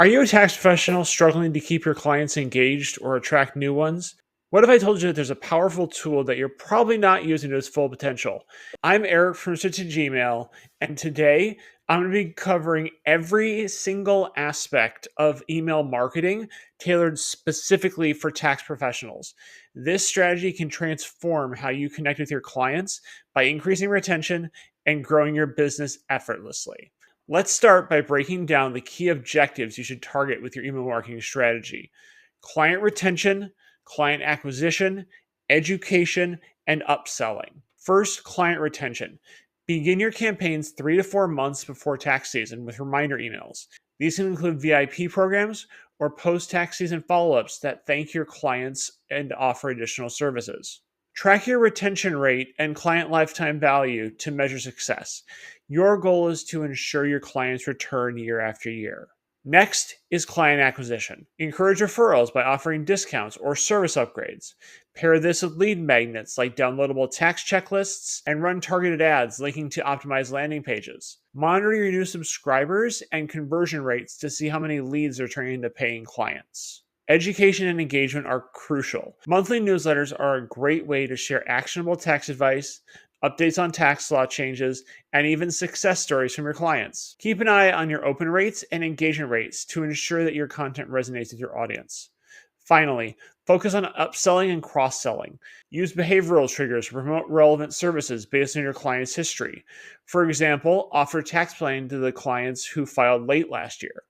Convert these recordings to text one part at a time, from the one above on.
Are you a tax professional struggling to keep your clients engaged or attract new ones? What if I told you that there's a powerful tool that you're probably not using to its full potential? I'm Eric from Switch to Gmail, and today I'm going to be covering every single aspect of email marketing tailored specifically for tax professionals. This strategy can transform how you connect with your clients by increasing retention and growing your business effortlessly. Let's start by breaking down the key objectives you should target with your email marketing strategy: client retention, client acquisition, education, and upselling. First, client retention. Begin your campaigns 3 to 4 months before tax season with reminder emails. These can include VIP programs or post tax season follow ups that thank your clients and offer additional services. Track your retention rate and client lifetime value to measure success. Your goal is to ensure your clients return year after year. Next is client acquisition. Encourage referrals by offering discounts or service upgrades. Pair this with lead magnets like downloadable tax checklists and run targeted ads linking to optimized landing pages. Monitor your new subscribers and conversion rates to see how many leads are turning into paying clients. Education and engagement are crucial. Monthly newsletters are a great way to share actionable tax advice, updates on tax law changes, and even success stories from your clients. Keep an eye on your open rates and engagement rates to ensure that your content resonates with your audience. Finally, focus on upselling and cross-selling. Use behavioral triggers to promote relevant services based on your client's history. For example, offer tax planning to the clients who filed late last year.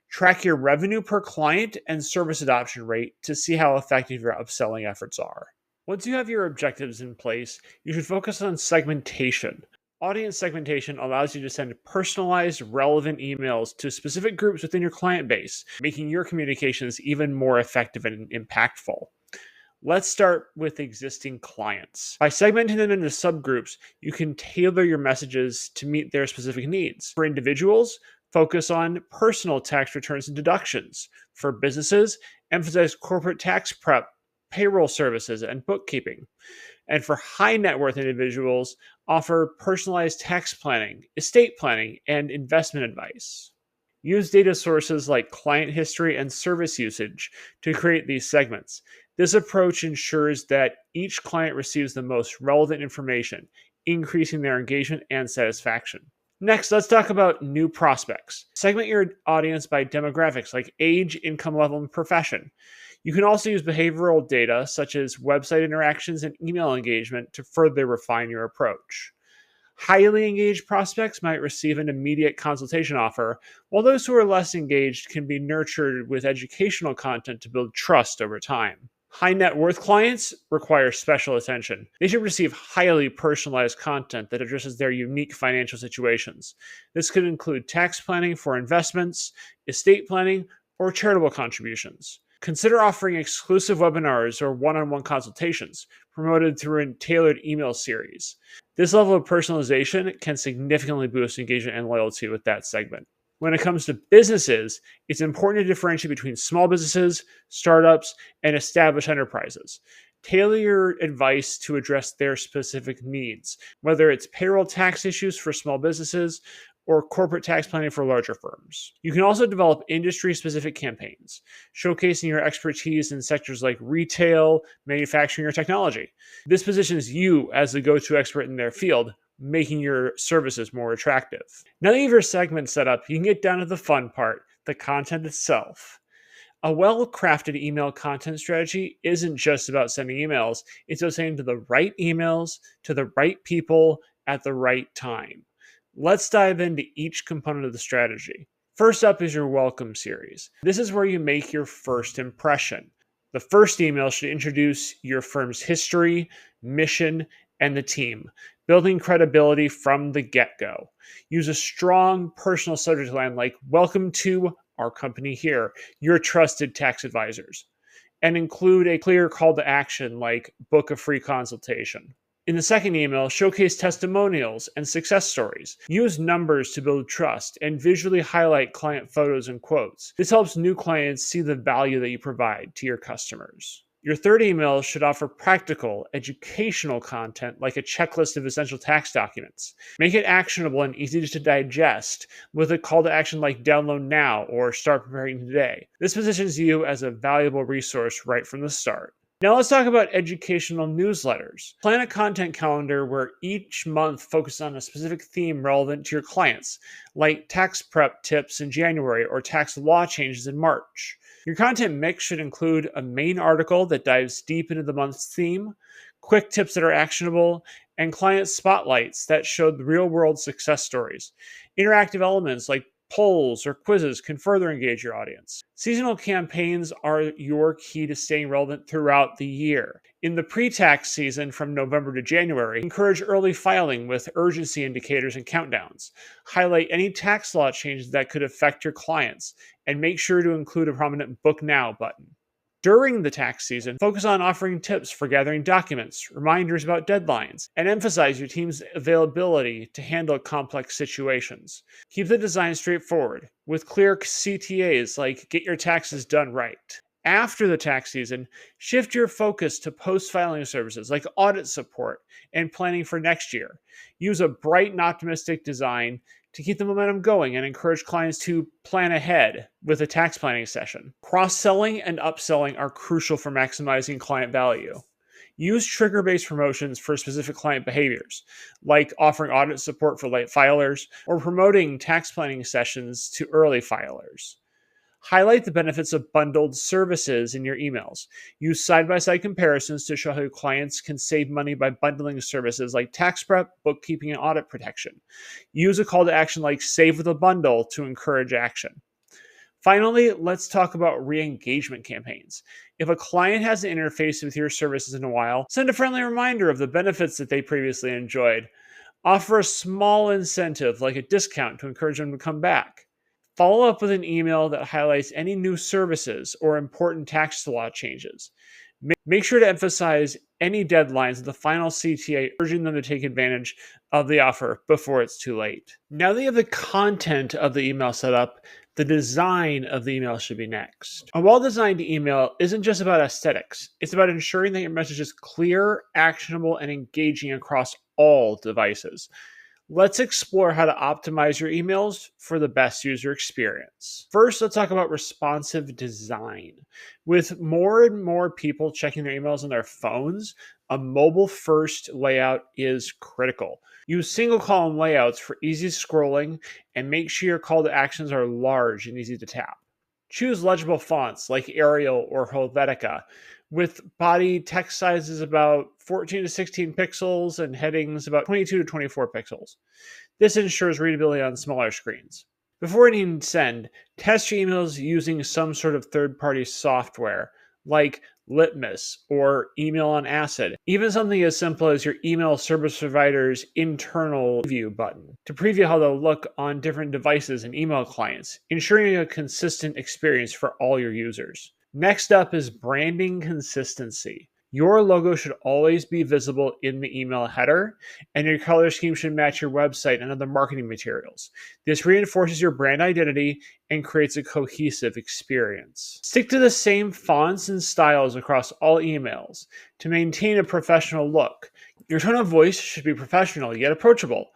Track your revenue per client and service adoption rate to see how effective your upselling efforts are. Once you have your objectives in place, you should focus on segmentation. Audience segmentation allows you to send personalized, relevant emails to specific groups within your client base, making your communications even more effective and impactful. Let's start with existing clients. By segmenting them into subgroups, you can tailor your messages to meet their specific needs. For individuals, focus on personal tax returns and deductions. For businesses, emphasize corporate tax prep, payroll services, and bookkeeping. And for high net worth individuals, offer personalized tax planning, estate planning, and investment advice. Use data sources like client history and service usage to create these segments. This approach ensures that each client receives the most relevant information, increasing their engagement and satisfaction. Next, let's talk about new prospects. Segment your audience by demographics like age, income level, and profession. You can also use behavioral data such as website interactions and email engagement to further refine your approach. Highly engaged prospects might receive an immediate consultation offer, while those who are less engaged can be nurtured with educational content to build trust over time. High net worth clients require special attention. They should receive highly personalized content that addresses their unique financial situations. This could include tax planning for investments, estate planning, or charitable contributions. Consider offering exclusive webinars or one-on-one consultations promoted through a tailored email series. This level of personalization can significantly boost engagement and loyalty with that segment. When it comes to businesses, it's important to differentiate between small businesses, startups, and established enterprises. Tailor your advice to address their specific needs, whether it's payroll tax issues for small businesses or corporate tax planning for larger firms. You can also develop industry-specific campaigns, showcasing your expertise in sectors like retail, manufacturing, or technology. This positions you as the go-to expert in their field, making your services more attractive. Now that you have your segment set up, you can get down to the fun part, the content itself. A well-crafted email content strategy isn't just about sending emails, it's about sending to the right emails, to the right people, at the right time. Let's dive into each component of the strategy. First up is your welcome series. This is where you make your first impression. The first email should introduce your firm's history, mission, and the team, building credibility from the get-go. Use a strong personal subject line like, "Welcome to our company here, your trusted tax advisors," and include a clear call to action like, "Book a free consultation." In the second email, showcase testimonials and success stories. Use numbers to build trust and visually highlight client photos and quotes. This helps new clients see the value that you provide to your customers. Your third email should offer practical, educational content like a checklist of essential tax documents. Make it actionable and easy to digest with a call to action like download now or start preparing today. This positions you as a valuable resource right from the start. Now let's talk about educational newsletters. Plan a content calendar where each month focuses on a specific theme relevant to your clients, like tax prep tips in January or tax law changes in March. Your content mix should include a main article that dives deep into the month's theme, quick tips that are actionable, and client spotlights that show the real-world success stories. Interactive elements like polls or quizzes can further engage your audience. Seasonal campaigns are your key to staying relevant throughout the year. In the pre-tax season from November to January, encourage early filing with urgency indicators and countdowns. Highlight any tax law changes that could affect your clients, and make sure to include a prominent Book Now button. During the tax season, focus on offering tips for gathering documents, reminders about deadlines, and emphasize your team's availability to handle complex situations. Keep the design straightforward, with clear CTAs like get your taxes done right. After the tax season, shift your focus to post-filing services like audit support and planning for next year. Use a bright and optimistic design to keep the momentum going and encourage clients to plan ahead with a tax planning session. Cross-selling and upselling are crucial for maximizing client value. Use trigger-based promotions for specific client behaviors, like offering audit support for late filers or promoting tax planning sessions to early filers. Highlight the benefits of bundled services in your emails. Use side-by-side comparisons to show how clients can save money by bundling services like tax prep, bookkeeping, and audit protection. Use a call to action like save with a bundle to encourage action. Finally, let's talk about re-engagement campaigns. If a client hasn't interfaced with your services in a while, send a friendly reminder of the benefits that they previously enjoyed. Offer a small incentive like a discount to encourage them to come back. Follow up with an email that highlights any new services or important tax law changes. Make sure to emphasize any deadlines of the final CTA, urging them to take advantage of the offer before it's too late. Now that you have the content of the email set up, the design of the email should be next. A well-designed email isn't just about aesthetics. It's about ensuring that your message is clear, actionable, and engaging across all devices. Let's explore how to optimize your emails for the best user experience. First, let's talk about responsive design. With more and more people checking their emails on their phones, a mobile-first layout is critical. Use single-column layouts for easy scrolling and make sure your call to actions are large and easy to tap. Choose legible fonts like Arial or Helvetica, with body text sizes about 14 to 16 pixels and headings about 22 to 24 pixels. This ensures readability on smaller screens. Before hitting send, test your emails using some sort of third-party software like Litmus or Email on Acid, even something as simple as your email service provider's internal preview button to preview how they'll look on different devices and email clients, ensuring a consistent experience for all your users. Next up is branding consistency. Your logo should always be visible in the email header, and your color scheme should match your website and other marketing materials. This reinforces your brand identity and creates a cohesive experience. Stick to the same fonts and styles across all emails to maintain a professional look. Your tone of voice should be professional yet approachable.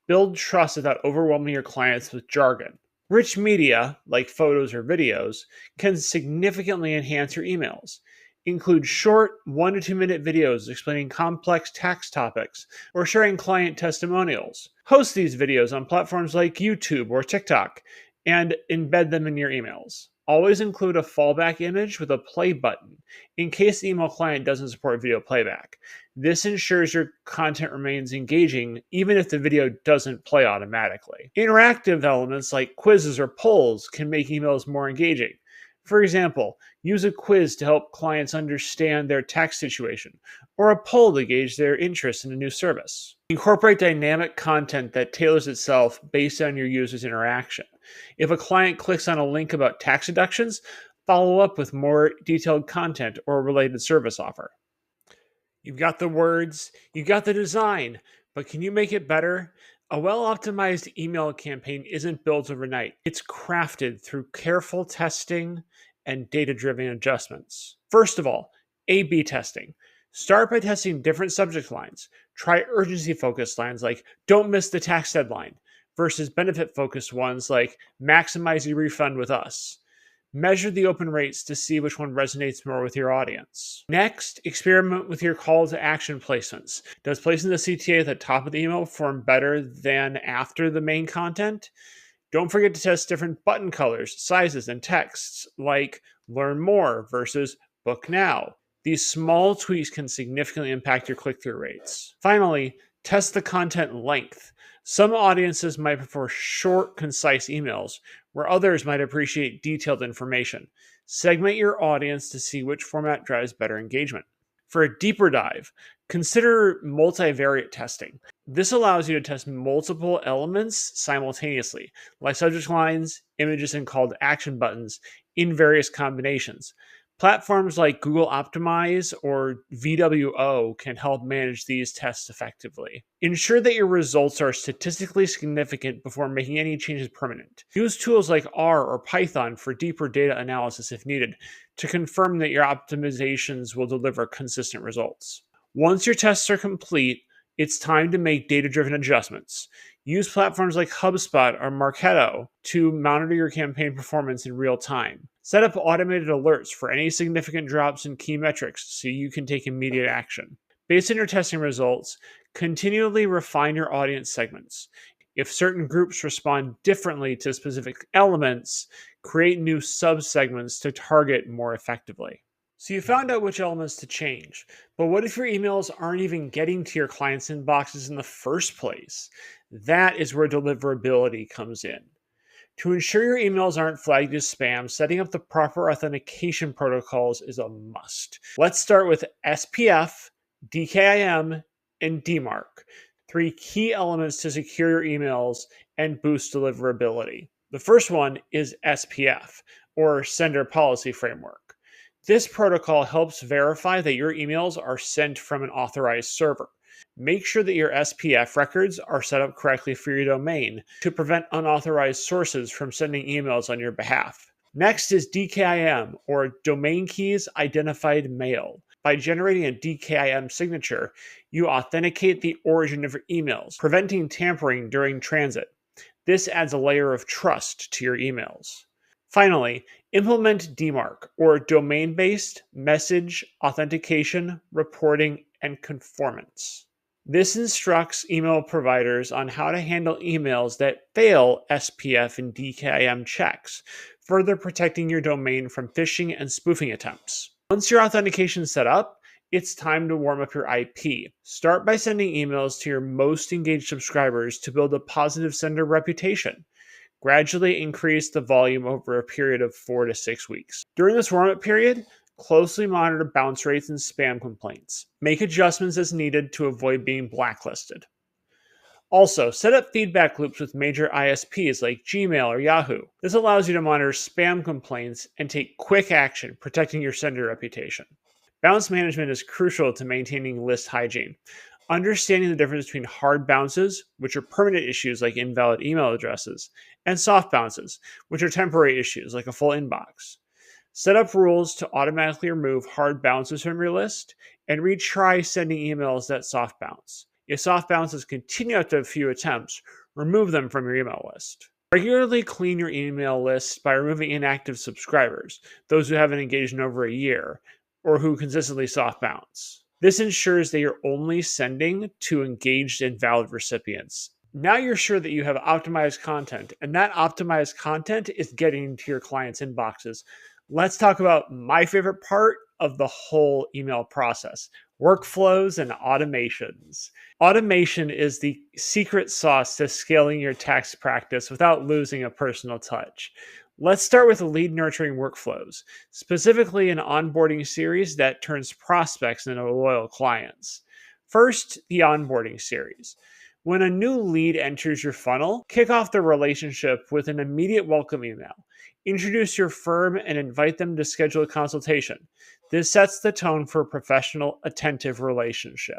Build trust without overwhelming your clients with jargon. Rich media, like photos or videos, can significantly enhance your emails. Include short 1 to 2 minute videos explaining complex tax topics or sharing client testimonials. Host these videos on platforms like YouTube or TikTok and embed them in your emails. Always include a fallback image with a play button in case the email client doesn't support video playback. This ensures your content remains engaging even if the video doesn't play automatically. Interactive elements like quizzes or polls can make emails more engaging. For example, use a quiz to help clients understand their tax situation, or a poll to gauge their interest in a new service. Incorporate dynamic content that tailors itself based on your user's interaction. If a client clicks on a link about tax deductions, follow up with more detailed content or a related service offer. You've got the words, you've got the design, but can you make it better? A well-optimized email campaign isn't built overnight. It's crafted through careful testing and data-driven adjustments. First of all, A/B testing. Start by testing different subject lines. Try urgency focused lines like "Don't miss the tax deadline" versus benefit focused ones like "Maximize your refund with us." Measure the open rates to see which one resonates more with your audience. Next, experiment with your call to action placements. Does placing the CTA at the top of the email perform better than after the main content? Don't forget to test different button colors, sizes, and texts, like "Learn more" versus "Book now." These small tweaks can significantly impact your click through rates. Finally, test the content length. Some audiences might prefer short, concise emails, where others might appreciate detailed information. Segment your audience to see which format drives better engagement. For a deeper dive, consider multivariate testing. This allows you to test multiple elements simultaneously, like subject lines, images, and call to action buttons in various combinations. Platforms like Google Optimize or VWO can help manage these tests effectively. Ensure that your results are statistically significant before making any changes permanent. Use tools like R or Python for deeper data analysis if needed to confirm that your optimizations will deliver consistent results. Once your tests are complete, it's time to make data-driven adjustments. Use platforms like HubSpot or Marketo to monitor your campaign performance in real time. Set up automated alerts for any significant drops in key metrics so you can take immediate action. Based on your testing results, continually refine your audience segments. If certain groups respond differently to specific elements, create new subsegments to target more effectively. So you found out which elements to change, but what if your emails aren't even getting to your clients' inboxes in the first place? That is where deliverability comes in. To ensure your emails aren't flagged as spam, setting up the proper authentication protocols is a must. Let's start with SPF, DKIM, and DMARC, three key elements to secure your emails and boost deliverability. The first one is SPF, or Sender Policy Framework. This protocol helps verify that your emails are sent from an authorized server. Make sure that your SPF records are set up correctly for your domain to prevent unauthorized sources from sending emails on your behalf. Next is DKIM, or Domain Keys Identified Mail. By generating a DKIM signature, you authenticate the origin of your emails, preventing tampering during transit. This adds a layer of trust to your emails. Finally, implement DMARC, or Domain-Based Message Authentication, Reporting, and Conformance. This instructs email providers on how to handle emails that fail SPF and DKIM checks, further protecting your domain from phishing and spoofing attempts. Once your authentication is set up, it's time to warm up your IP. Start by sending emails to your most engaged subscribers to build a positive sender reputation. Gradually increase the volume over a period of 4 to 6 weeks. During this warm-up period, closely monitor bounce rates and spam complaints. Make adjustments as needed to avoid being blacklisted. Also, set up feedback loops with major ISPs like Gmail or Yahoo. This allows you to monitor spam complaints and take quick action, protecting your sender reputation. Bounce management is crucial to maintaining list hygiene. Understanding the difference between hard bounces, which are permanent issues like invalid email addresses, and soft bounces, which are temporary issues like a full inbox. Set up rules to automatically remove hard bounces from your list and retry sending emails that soft bounce. If soft bounces continue after a few attempts, remove them from your email list. Regularly clean your email list by removing inactive subscribers, those who haven't engaged in over a year, or who consistently soft bounce. This ensures that you're only sending to engaged and valid recipients. Now you're sure that you have optimized content, and that optimized content is getting to your clients' inboxes. Let's talk about my favorite part of the whole email process: workflows and automations. Automation is the secret sauce to scaling your tax practice without losing a personal touch. Let's start with lead nurturing workflows, specifically an onboarding series that turns prospects into loyal clients. First, the onboarding series. When a new lead enters your funnel, kick off the relationship with an immediate welcome email. Introduce your firm and invite them to schedule a consultation. This sets the tone for a professional, attentive relationship.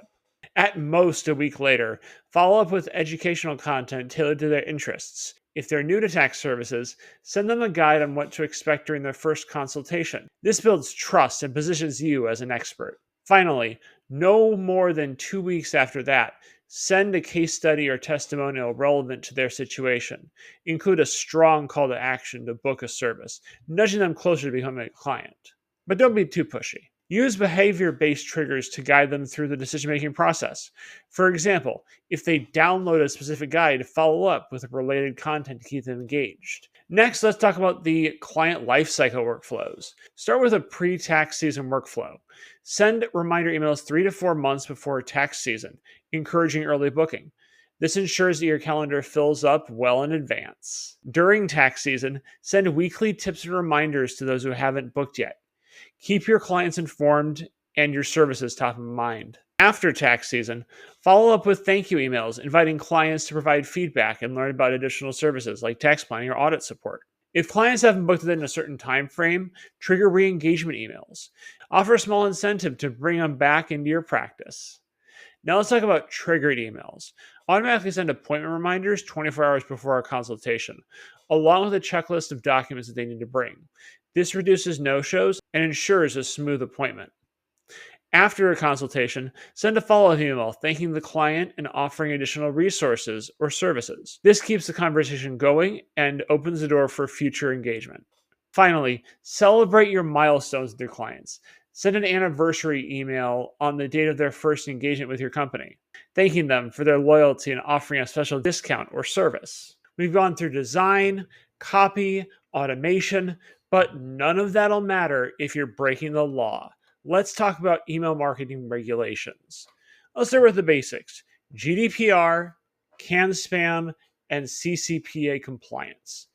At most a week later, follow up with educational content tailored to their interests. If they're new to tax services, send them a guide on what to expect during their first consultation. This builds trust and positions you as an expert. Finally, no more than 2 weeks after that, send a case study or testimonial relevant to their situation. Include a strong call to action to book a service, nudging them closer to becoming a client. But don't be too pushy. Use behavior-based triggers to guide them through the decision-making process. For example, if they download a specific guide, follow up with related content to keep them engaged. Next, let's talk about the client lifecycle workflows. Start with a pre-tax season workflow. Send reminder emails 3 to 4 months before tax season, encouraging early booking. This ensures that your calendar fills up well in advance. During tax season, send weekly tips and reminders to those who haven't booked yet. Keep your clients informed and your services top of mind. After tax season, follow up with thank you emails, inviting clients to provide feedback and learn about additional services like tax planning or audit support. If clients haven't booked within a certain time frame, trigger re-engagement emails. Offer a small incentive to bring them back into your practice. Now let's talk about triggered emails. Automatically send appointment reminders 24 hours before a consultation, along with a checklist of documents that they need to bring. This reduces no-shows and ensures a smooth appointment. After a consultation, send a follow-up email thanking the client and offering additional resources or services. This keeps the conversation going and opens the door for future engagement. Finally, celebrate your milestones with your clients. Send an anniversary email on the date of their first engagement with your company, thanking them for their loyalty and offering a special discount or service. We've gone through design, copy, automation, but none of that'll matter if you're breaking the law. Let's talk about email marketing regulations. Let's start with the basics: GDPR, CAN spam, and CCPA compliance.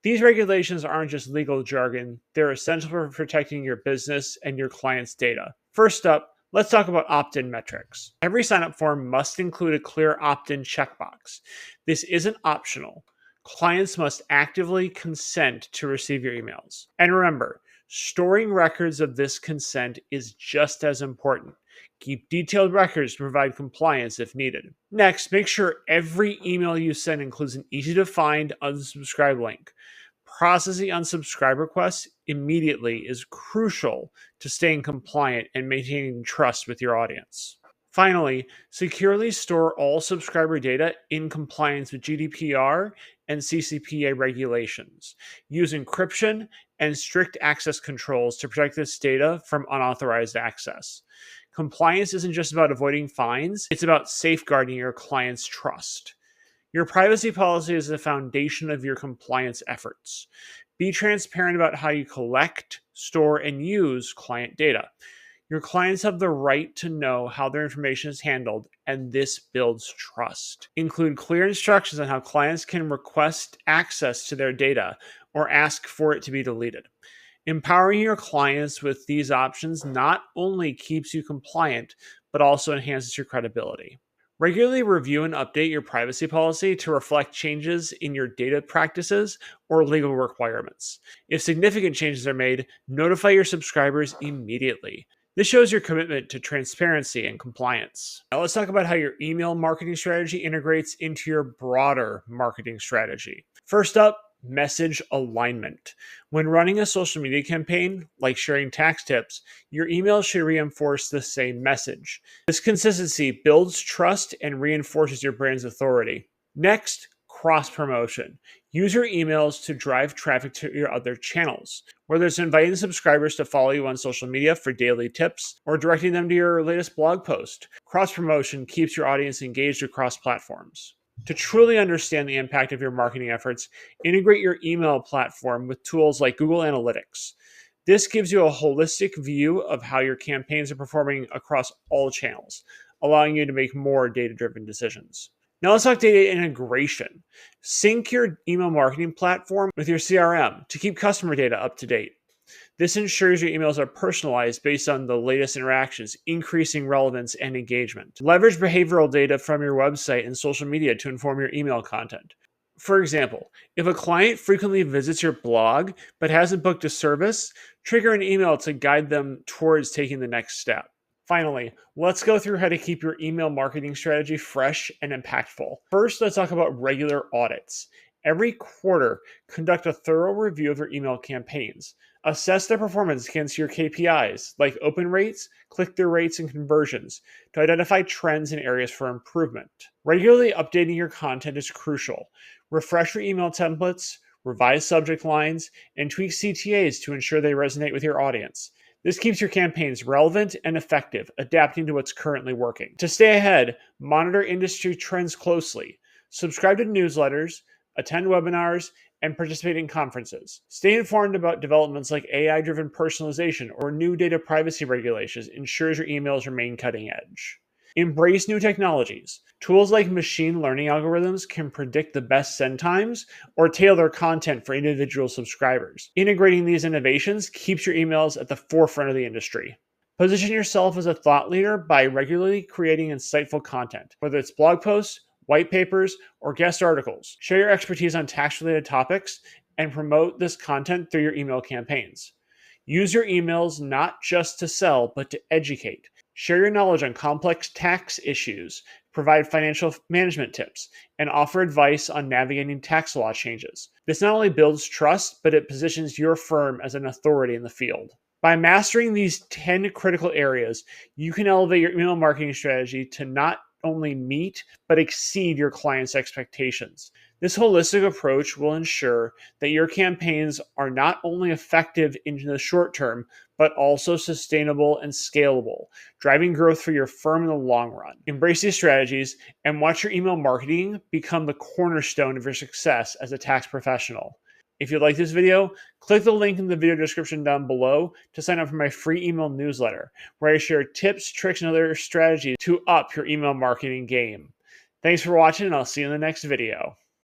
These regulations aren't just legal jargon, they're essential for protecting your business and your clients' data. First up, let's talk about opt-in metrics. Every sign-up form must include a clear opt-in checkbox. This isn't optional. Clients must actively consent to receive your emails. And remember, storing records of this consent is just as important. Keep detailed records to provide compliance if needed. Next, make sure every email you send includes an easy-to-find unsubscribe link. Processing unsubscribe requests immediately is crucial to staying compliant and maintaining trust with your audience. Finally, securely store all subscriber data in compliance with GDPR and CCPA regulations. Use encryption and strict access controls to protect this data from unauthorized access. Compliance isn't just about avoiding fines, it's about safeguarding your client's trust. Your privacy policy is the foundation of your compliance efforts. Be transparent about how you collect, store, and use client data. Your clients have the right to know how their information is handled, and this builds trust. Include clear instructions on how clients can request access to their data or ask for it to be deleted. Empowering your clients with these options not only keeps you compliant, but also enhances your credibility. Regularly review and update your privacy policy to reflect changes in your data practices or legal requirements. If significant changes are made, notify your subscribers immediately. This shows your commitment to transparency and compliance. Now let's talk about how your email marketing strategy integrates into your broader marketing strategy. First up, message alignment. When running a social media campaign, like sharing tax tips, your email should reinforce the same message. This consistency builds trust and reinforces your brand's authority. Next, cross-promotion. Use your emails to drive traffic to your other channels, whether it's inviting subscribers to follow you on social media for daily tips or directing them to your latest blog post. Cross-promotion keeps your audience engaged across platforms. To truly understand the impact of your marketing efforts, integrate your email platform with tools like Google Analytics. This gives you a holistic view of how your campaigns are performing across all channels, allowing you to make more data-driven decisions. Now let's talk data integration. Sync your email marketing platform with your CRM to keep customer data up to date. This ensures your emails are personalized based on the latest interactions, increasing relevance and engagement. Leverage behavioral data from your website and social media to inform your email content. For example, if a client frequently visits your blog but hasn't booked a service, trigger an email to guide them towards taking the next step. Finally, let's go through how to keep your email marketing strategy fresh and impactful. First, let's talk about regular audits. Every quarter, conduct a thorough review of your email campaigns. Assess their performance against your KPIs, like open rates, click-through rates, and conversions, to identify trends and areas for improvement. Regularly updating your content is crucial. Refresh your email templates, revise subject lines, and tweak CTAs to ensure they resonate with your audience. This keeps your campaigns relevant and effective, adapting to what's currently working. To stay ahead, monitor industry trends closely. Subscribe to newsletters, attend webinars, and participate in conferences. Stay informed about developments like AI-driven personalization or new data privacy regulations ensures your emails remain cutting edge. Embrace new technologies. Tools like machine learning algorithms can predict the best send times or tailor content for individual subscribers. Integrating these innovations keeps your emails at the forefront of the industry. Position yourself as a thought leader by regularly creating insightful content, whether it's blog posts, white papers, or guest articles. Share your expertise on tax-related topics and promote this content through your email campaigns. Use your emails not just to sell, but to educate. Share your knowledge on complex tax issues, provide financial management tips, and offer advice on navigating tax law changes. This not only builds trust, but it positions your firm as an authority in the field. By mastering these 10 critical areas, you can elevate your email marketing strategy to not only meet, but exceed your clients' expectations. This holistic approach will ensure that your campaigns are not only effective in the short term, but also sustainable and scalable, driving growth for your firm in the long run. Embrace these strategies and watch your email marketing become the cornerstone of your success as a tax professional. If you like this video, click the link in the video description down below to sign up for my free email newsletter, where I share tips, tricks, and other strategies to up your email marketing game. Thanks for watching, and I'll see you in the next video.